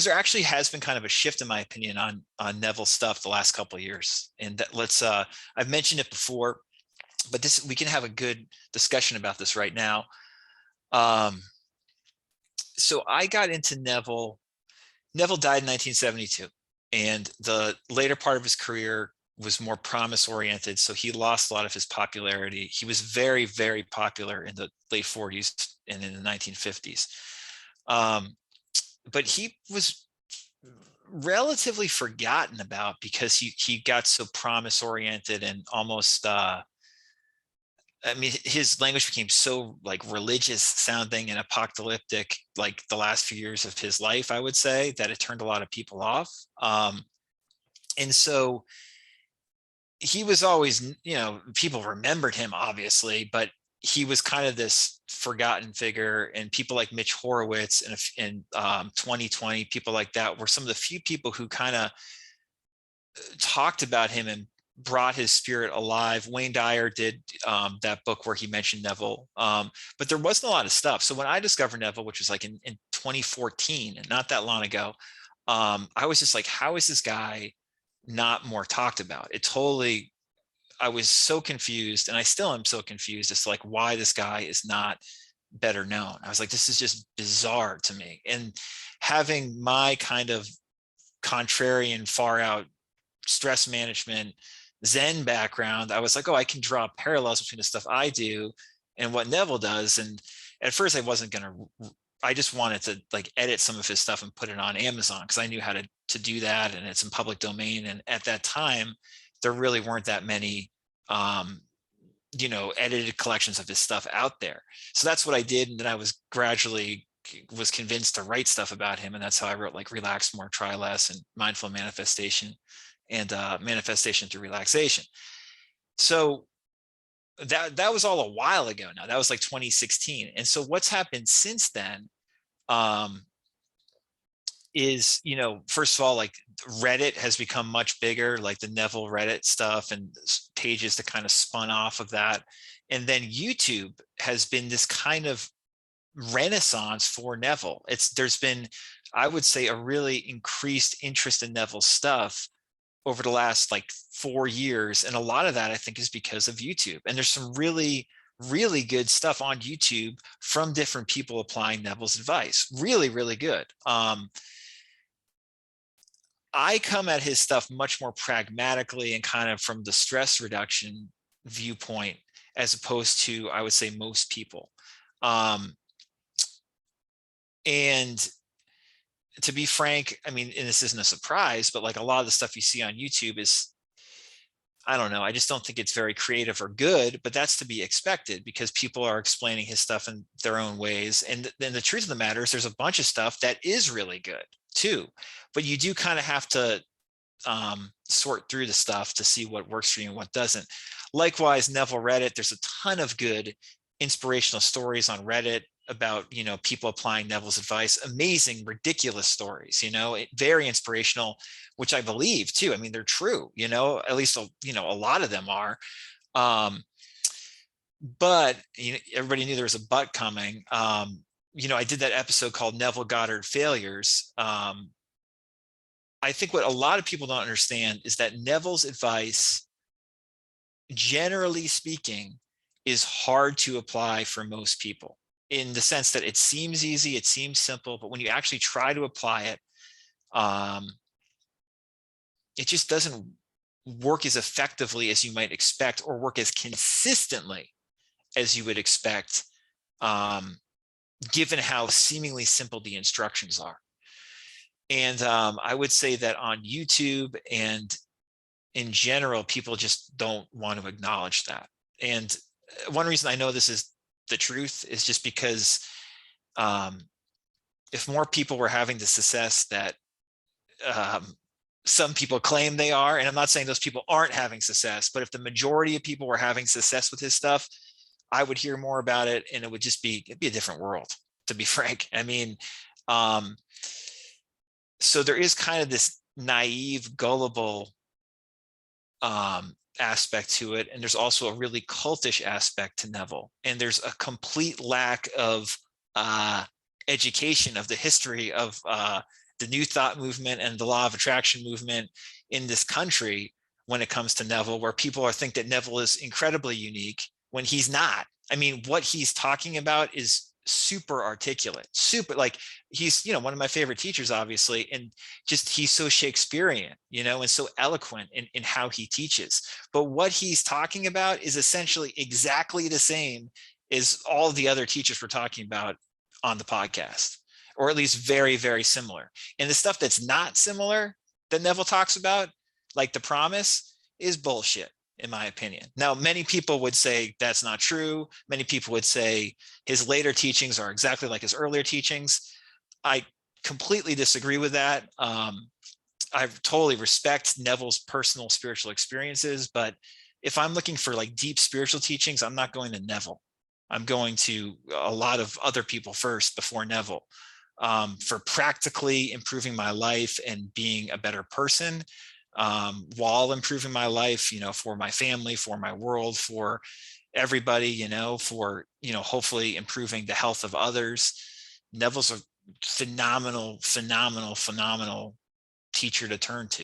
there actually has been kind of a shift, in my opinion, on Neville stuff the last couple of years. And that I've mentioned it before, but we can have a good discussion about this right now. So I got into Neville. Neville died in 1972, and the later part of his career was more promise oriented. So he lost a lot of his popularity. He was very, very popular in the late 40s and in the 1950s. But he was relatively forgotten about because he got so promise oriented and almost I mean, his language became so like religious sounding and apocalyptic, like the last few years of his life, I would say, that it turned a lot of people off. And so he was always, people remembered him, obviously, but he was kind of this forgotten figure. And people like Mitch Horowitz and 2020, people like that were some of the few people who kind of talked about him and brought his spirit alive. Wayne Dyer did that book where he mentioned Neville, but there wasn't a lot of stuff. So when I discovered Neville, which was like in 2014, and not that long ago, I was just like, how is this guy not more talked about? I was so confused, and I still am so confused as to like why this guy is not better known. I was like, this is just bizarre to me. And having my kind of contrarian, far out stress management Zen background, I was like, oh, I can draw parallels between the stuff I do and what Neville does. And at first I just wanted to like edit some of his stuff and put it on Amazon because I knew how to do that, and it's in public domain. And at that time, there really weren't that many edited collections of his stuff out there. So that's what I did. And then I was convinced to write stuff about him. And that's how I wrote like Relax More, Try Less, and Mindful Manifestation, and Manifestation Through Relaxation. So that was all a while ago now. That was like 2016. And so what's happened since then is, first of all, like Reddit has become much bigger, like the Neville Reddit stuff and pages that kind of spun off of that. And then YouTube has been this kind of renaissance for Neville. There's been, I would say, a really increased interest in Neville stuff over the last like 4 years. And a lot of that, I think, is because of YouTube. And there's some really, really good stuff on YouTube from different people applying Neville's advice. Really, really good. I come at his stuff much more pragmatically and kind of from the stress reduction viewpoint, as opposed to, I would say, most people. And to be frank, I mean, and this isn't a surprise, but like a lot of the stuff you see on YouTube is, I don't know, I just don't think it's very creative or good, but that's to be expected because people are explaining his stuff in their own ways. And then the truth of the matter is there's a bunch of stuff that is really good too, but you do kind of have to sort through the stuff to see what works for you and what doesn't. Likewise, Neville Reddit, there's a ton of good inspirational stories on Reddit about, people applying Neville's advice. Amazing, ridiculous stories, very inspirational, which I believe too. I mean, they're true, at least, a lot of them are. But everybody knew there was a but coming. I did that episode called Neville Goddard Failures. I think what a lot of people don't understand is that Neville's advice, generally speaking, is hard to apply for most people, in the sense that it seems easy, it seems simple, but when you actually try to apply it, it just doesn't work as effectively as you might expect, or work as consistently as you would expect, given how seemingly simple the instructions are. And I would say that on YouTube and in general, people just don't want to acknowledge that. And one reason I know this is the truth is just because if more people were having the success that some people claim they are, and I'm not saying those people aren't having success, but if the majority of people were having success with his stuff, I would hear more about it, and it'd be a different world, to be frank. I mean, so there is kind of this naive, gullible aspect to it, and there's also a really cultish aspect to Neville, and there's a complete lack of education of the history of the New Thought movement and the Law of Attraction movement in this country when it comes to Neville, where people are think that Neville is incredibly unique when he's not. I mean, what he's talking about is super articulate, super, like, he's, one of my favorite teachers, obviously, and just he's so Shakespearean, and so eloquent in how he teaches. But what he's talking about is essentially exactly the same as all the other teachers we're talking about on the podcast, or at least very, very similar. And the stuff that's not similar that Neville talks about, like the promise, is bullshit, in my opinion. Now, many people would say that's not true. Many people would say his later teachings are exactly like his earlier teachings. I completely disagree with that. I totally respect Neville's personal spiritual experiences, but if I'm looking for like deep spiritual teachings, I'm not going to Neville. I'm going to a lot of other people first before Neville, for practically improving my life and being a better person, while improving my life, for my family, for my world, for everybody, for, hopefully improving the health of others. Neville's a phenomenal, phenomenal, phenomenal teacher to turn to.